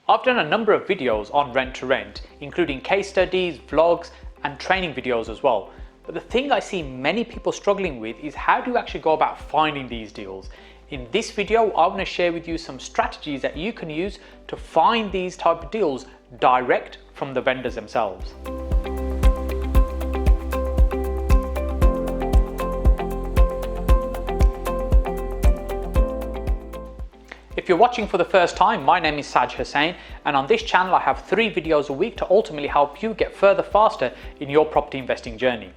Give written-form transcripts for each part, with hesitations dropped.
I've done a number of videos on rent to rent, including case studies, vlogs, and training videos as well. But the thing I see many people struggling with is how do you actually go about finding these deals? In this video, I want to share with you some strategies that you can use to find these type of deals direct from the vendors themselves. If you're watching for the first time, my name is Hussain, and on this channel I have 3 videos a week to ultimately help you get further faster in your property investing journey.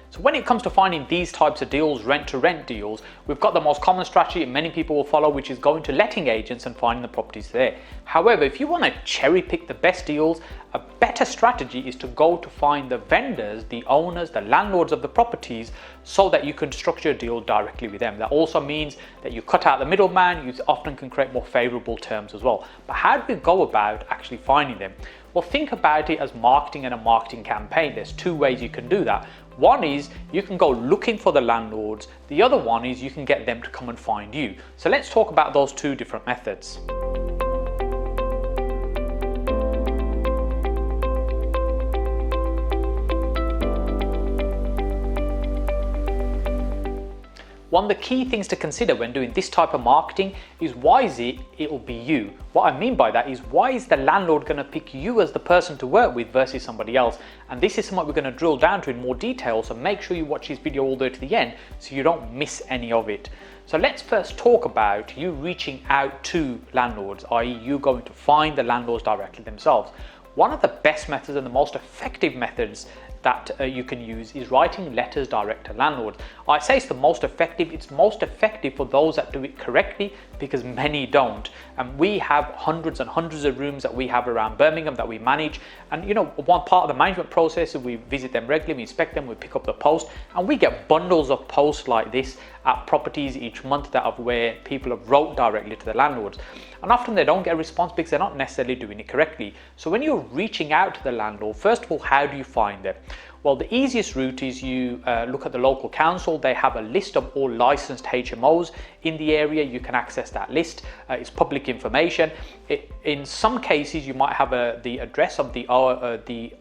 So when it comes to finding these types of deals, rent to rent deals, we've got the most common strategy many people will follow, which is going to letting agents and finding the properties there. However, if you want to cherry pick the best deals, a better strategy is to go to find the vendors, the owners, the landlords of the properties, so that you can structure a deal directly with them. That also means that you cut out the middleman. You often can create more favorable terms as well. But how do we go about actually finding them? Well, think about it as marketing and a marketing campaign. There's 2 ways you can do that. One is you can go looking for the landlords. The other one is you can get them to come and find you. So let's talk about those 2 different methods. One of the key things to consider when doing this type of marketing is why is it'll be you. What I mean by that is why is the landlord going to pick you as the person to work with versus somebody else? And this is something we're going to drill down to in more detail, so make sure you watch this video all the way to the end so you don't miss any of it. So let's first talk about you reaching out to landlords, i.e. you going to find the landlords directly themselves. One of the best methods and the most effective methods that you can use is writing letters direct to landlords. I say it's the most effective. It's most effective for those that do it correctly, because many don't. And we have hundreds and hundreds of rooms that we have around Birmingham that we manage. And you know, one part of the management process is we visit them regularly, we inspect them, we pick up the post, and we get bundles of posts like this at properties each month that of where people have wrote directly to the landlords. And often they don't get a response because they're not necessarily doing it correctly. So when you're reaching out to the landlord, first of all, how do you find them? Well, the easiest route is you look at the local council. They have a list of all licensed HMOs in the area. You can access that list. It's public information. In some cases, you might have the address of the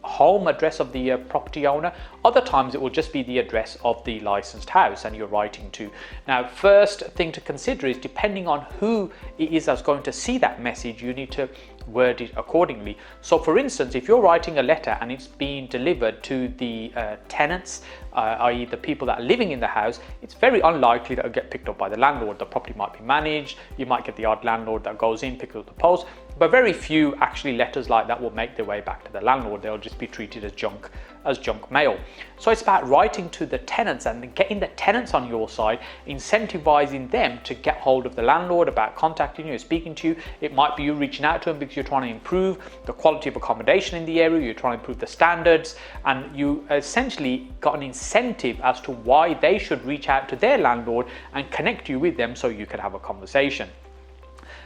home address of the property owner. Other times, it will just be the address of the licensed house and you're writing to. Now, first thing to consider is depending on who it is that's going to see that message, you need to word it accordingly. So for instance, if you're writing a letter and it's being delivered to the tenants, i.e. the people that are living in the house, it's very unlikely that it'll get picked up by the landlord. The property might be managed, you might get the odd landlord that goes in, picks up the post, but very few actually letters like that will make their way back to the landlord. They'll just be treated as junk mail. So it's about writing to the tenants and getting the tenants on your side, incentivizing them to get hold of the landlord about contacting you, speaking to you. It might be you reaching out to them because you're trying to improve the quality of accommodation in the area, you're trying to improve the standards, and you essentially got an incentive as to why they should reach out to their landlord and connect you with them so you can have a conversation.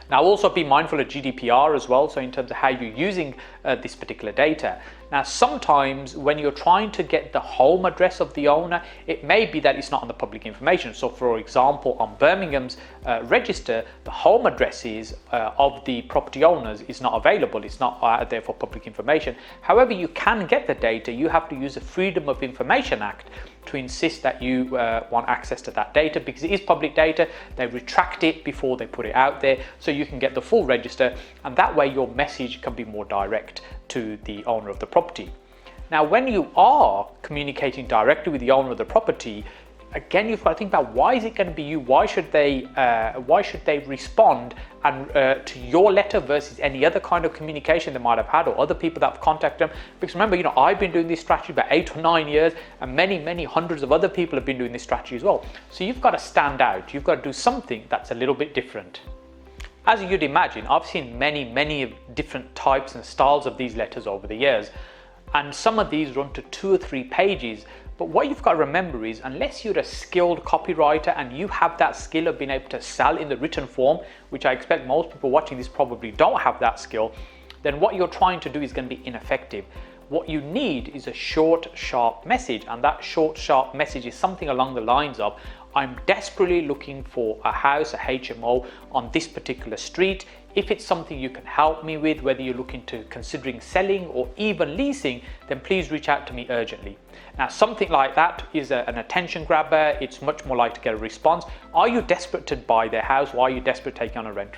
Now, also be mindful of GDPR as well, so in terms of how you're using this particular data. Now, sometimes when you're trying to get the home address of the owner, it may be that it's not on the public information. So for example, on Birmingham's register, the home addresses of the property owners is not available. It's not out there for public information. However, you can get the data. You have to use the Freedom of Information Act to insist that you want access to that data, because it is public data. They retract it before they put it out there, so you can get the full register, and that way your message can be more direct to the owner of the property. Now, when you are communicating directly with the owner of the property, again, you've got to think about why is it going to be you? Why should they respond and to your letter versus any other kind of communication they might have had or other people that have contacted them? Because remember, you know, I've been doing this strategy about 8 or 9 years, and many hundreds of other people have been doing this strategy as well. So you've got to stand out. You've got to do something that's a little bit different. As you'd imagine, I've seen many different types and styles of these letters over the years, and some of these run to 2 or 3 pages. But what you've got to remember is, unless you're a skilled copywriter and you have that skill of being able to sell in the written form, which I expect most people watching this probably don't have that skill, then what you're trying to do is going to be ineffective. What you need is a short, sharp message, and that short, sharp message is something along the lines of, I'm desperately looking for a house, a HMO on this particular street If it's something you can help me with, whether you're looking to considering selling or even leasing, then please reach out to me urgently. Now, something like that is an attention grabber. It's much more likely to get a response. Are you desperate to buy their house? Or are you desperate to take on a rent?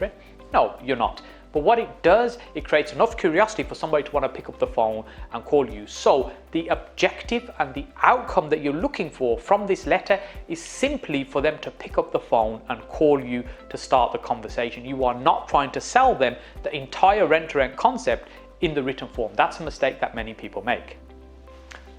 No, you're not. But what it does, it creates enough curiosity for somebody to want to pick up the phone and call you. So the objective and the outcome that you're looking for from this letter is simply for them to pick up the phone and call you to start the conversation. You are not trying to sell them the entire rent-to-rent concept in the written form. That's a mistake that many people make.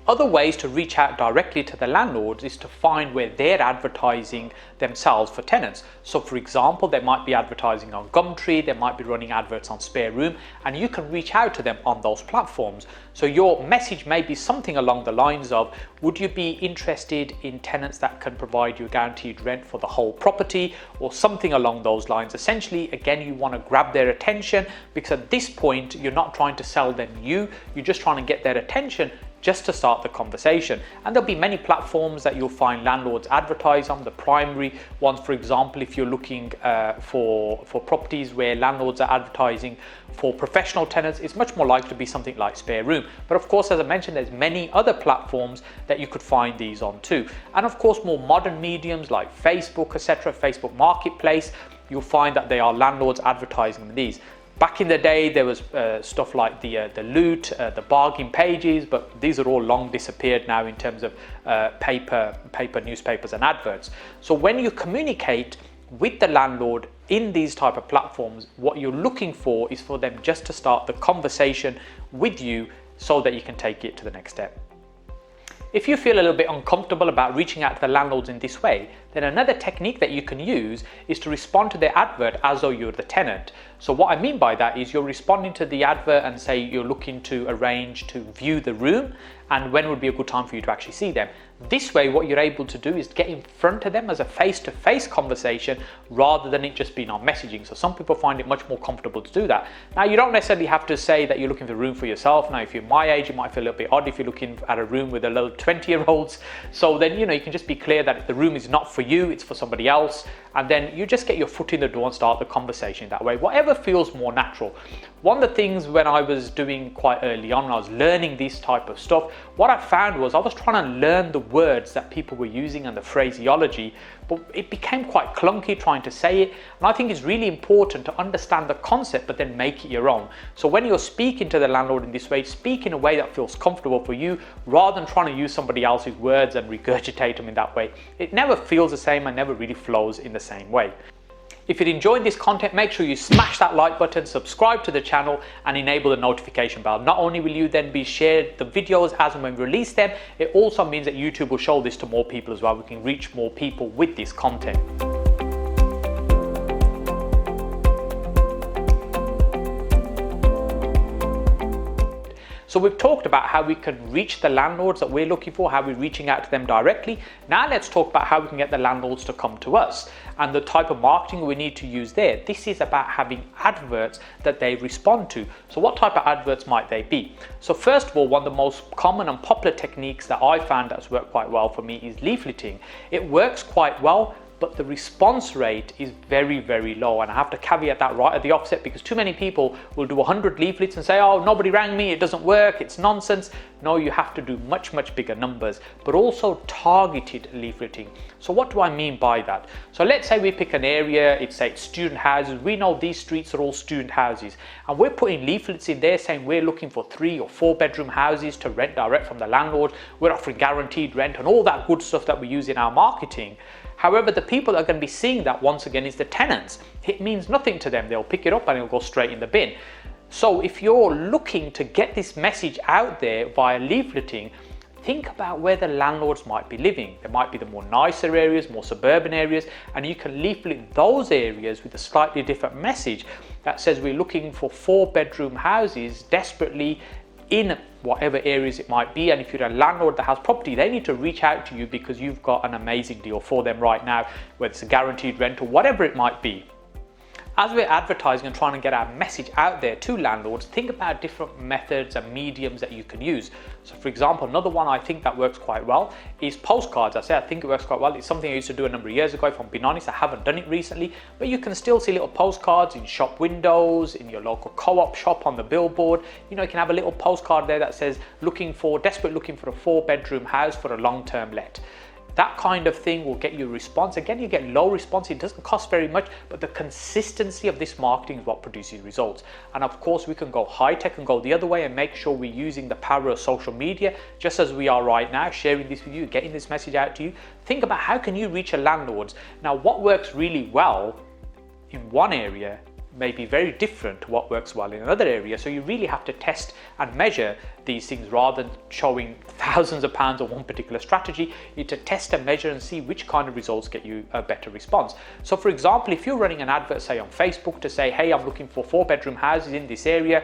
Other ways to reach out directly to the landlords is to find where they're advertising themselves for tenants. So for example, they might be advertising on Gumtree, they might be running adverts on Spare Room, and you can reach out to them on those platforms. So your message may be something along the lines of, would you be interested in tenants that can provide you a guaranteed rent for the whole property, or something along those lines. Essentially, again, you want to grab their attention, because at this point, you're not trying to sell them you're just trying to get their attention just to start the conversation. And there'll be many platforms that you'll find landlords advertise on. The primary ones, for example, if you're looking for properties where landlords are advertising for professional tenants, it's much more likely to be something like Spare Room. But of course, as I mentioned, there's many other platforms that you could find these on too. And of course, more modern mediums like Facebook, etc., Facebook Marketplace, you'll find that they are landlords advertising these. Back in the day, there was stuff like the Loot, the bargain pages, but these are all long disappeared now in terms of paper newspapers and adverts. So when you communicate with the landlord in these type of platforms, what you're looking for is for them just to start the conversation with you so that you can take it to the next step. If you feel a little bit uncomfortable about reaching out to the landlords in this way, then another technique that you can use is to respond to their advert as though you're the tenant. So what I mean by that is you're responding to the advert and say you're looking to arrange to view the room and when would be a good time for you to actually see them. This way, what you're able to do is get in front of them as a face-to-face conversation rather than it just being on messaging. So some people find it much more comfortable to do that. Now, you don't necessarily have to say that you're looking for a room for yourself. Now, if you're my age, it might feel a little bit odd if you're looking at a room with a little 20-year-olds. So then, you can just be clear that the room is not for you, it's for somebody else. And then you just get your foot in the door and start the conversation that way, whatever feels more natural. One of the things when I was doing quite early on, I was learning this type of stuff, what I found was I was trying to learn the words that people were using and the phraseology, but it became quite clunky trying to say it. And I think it's really important to understand the concept, but then make it your own. So when you're speaking to the landlord in this way, speak in a way that feels comfortable for you rather than trying to use somebody else's words and regurgitate them in that way. It never feels the same and never really flows in the same way. If you enjoyed this content, make sure you smash that like button, subscribe to the channel and enable the notification bell. Not only will you then be shared the videos as and when we release them, it also means that YouTube will show this to more people as well. We can reach more people with this content. So we've talked about how we can reach the landlords that we're looking for, how we're reaching out to them directly. Now let's talk about how we can get the landlords to come to us and the type of marketing we need to use there. This is about having adverts that they respond to. So what type of adverts might they be? So first of all, one of the most common and popular techniques that I found that's worked quite well for me is leafleting. It works quite well, but the response rate is very, very low. And I have to caveat that right at the offset because too many people will do 100 leaflets and say, oh, nobody rang me, it doesn't work, it's nonsense. No, you have to do much, much bigger numbers, but also targeted leafleting. So what do I mean by that? So let's say we pick an area, it's student houses. We know these streets are all student houses. And we're putting leaflets in there saying we're looking for 3 or 4 bedroom houses to rent direct from the landlord. We're offering guaranteed rent and all that good stuff that we use in our marketing. However, the people that are going to be seeing that once again is the tenants. It means nothing to them. They'll pick it up and it'll go straight in the bin. So if you're looking to get this message out there via leafleting, think about where the landlords might be living. There might be the more nicer areas, more suburban areas, and you can leaflet those areas with a slightly different message that says we're looking for 4 bedroom houses desperately in whatever areas it might be. And if you're a landlord that has property, they need to reach out to you because you've got an amazing deal for them right now, whether it's a guaranteed rent or whatever it might be. as we're advertising and trying to get our message out there to landlords, think about different methods and mediums that you can use. So for example, another one I think that works quite well is postcards. I think it works quite well. It's something I used to do a number of years ago. If I'm being honest, I haven't done it recently, but you can still see little postcards in shop windows, in your local co-op shop, on the billboard. You know, you can have a little postcard there that says, desperate looking for a 4-bedroom house for a long-term let. That kind of thing will get you a response. Again, you get low response. It doesn't cost very much, but the consistency of this marketing is what produces results. And of course, we can go high tech and go the other way and make sure we're using the power of social media, just as we are right now, sharing this with you, getting this message out to you. Think about how can you reach a landlord. Now, what works really well in one area may be very different to what works well in another area. So you really have to test and measure these things rather than showing thousands of pounds on one particular strategy. You need to test and measure and see which kind of results get you a better response. So for example, if you're running an advert, say on Facebook, to say, hey, I'm looking for 4-bedroom houses in this area,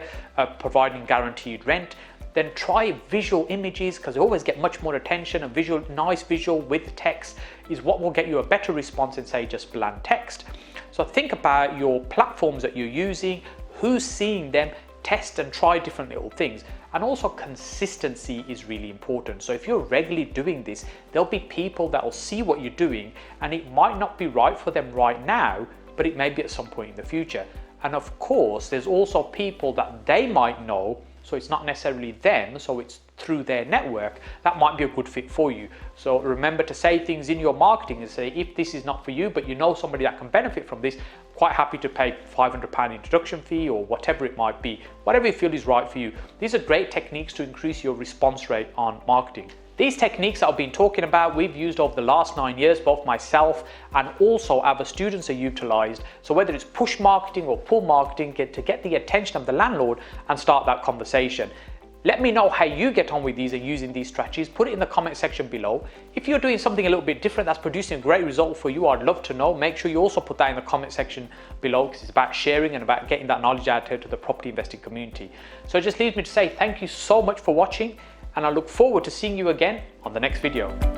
providing guaranteed rent, then try visual images, because they always get much more attention. A nice visual with text is what will get you a better response than say just bland text. So think about your platforms that you're using, who's seeing them, test and try different little things. And also consistency is really important. So if you're regularly doing this, there'll be people that will see what you're doing, and it might not be right for them right now, but it may be at some point in the future. And of course, there's also people that they might know, so it's not necessarily them, so it's through their network, that might be a good fit for you. So remember to say things in your marketing and say, if this is not for you, but you know somebody that can benefit from this, quite happy to pay £500 introduction fee or whatever it might be, whatever you feel is right for you. These are great techniques to increase your response rate on marketing. These techniques that I've been talking about, we've used over the last 9 years, both myself and also other students are utilized. So whether it's push marketing or pull marketing, to get the attention of the landlord and start that conversation. Let me know how you get on with these and using these strategies. Put it in the comment section below. If you're doing something a little bit different that's producing a great result for you, I'd love to know. Make sure you also put that in the comment section below, because it's about sharing and about getting that knowledge out here to the property investing community. So it just leaves me to say thank you so much for watching, and I look forward to seeing you again on the next video.